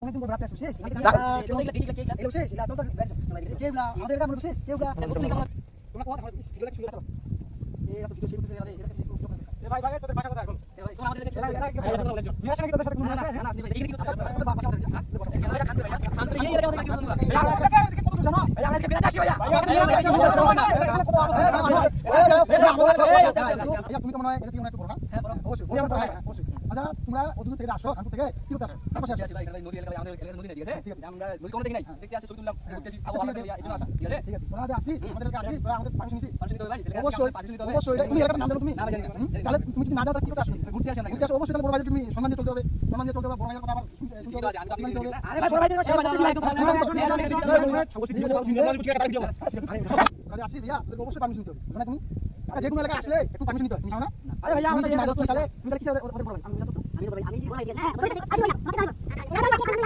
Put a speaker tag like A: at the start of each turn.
A: অনেকদিন পর রাতে আসছিস এলো শেষ এটা তো কেবলা আমাদের কাছে শেষ কেবলা তোমরা কথা ভিডিও লাগ শুরু করতে এই এত ভিডিও শেষ করতে আরে এ ভাই তোদের ভাষা কথা এখন তোমরা আমাদের নিয়ে আসবে কি তোদের সাথে কোনো আছে না না এই কি কথা ভাষা কথা খান এই এলাকা থেকে কি বলবো কত জানো এই আমাদের বেলা আসি ভাইয়া তুমি তো মনে হয় এটা কি অনেক বড় হ্যাঁ বড় অবশ্যই অবশ্যই আচ্ছা তোমরা ওদূর থেকে আসো খান থেকে কি করতে আসো তারপর আসি ভাই নদী এলাকা আমাদের এলাকা নদী নাই ঠিক আছে ঠিক আছে আমরা নদী কোন দেখি নাই দেখতে আসি ছবি তুললাম ঘুরতে আসি আবহাওয়া ভালো ভাইয়া এজন্য আসা ঠিক আছে ঠিক আছে তোমরা আসিস আমাদের এলাকা আসিস তোমরা আমাদের পারমিশন নিছিস পারমিশন দিতে হবে ভাই অবশ্যই অবশ্যই তুমি এলাকার নাম জানো তুমি না ভাই জানি তাহলে তুমি যদি না জানো তাহলে কি করতে আসো ঘুরতে আসো না ঘুরতে আসো অবশ্যই তাহলে বড় ভাই তুমি সম্মান দিয়ে চলতে হবে সম্মান দিয়ে চলতে হবে বড় ভাইয়ের কথা আবার শুনতে হবে আরে ভাই বড় ভাই আসি ভাইয়া তোকে অবশ্যই পারমিশন দিতে হবে মানে তুমি যে কোনো এলাকায় আসলে একটু পারমিশন নিতে হবে তুমি জানো না আরে ভাইয়া আমাদের তাহলে তুমি তাহলে কি আমি বড় ভাই আমি তো ভাই আমি বড় ভাই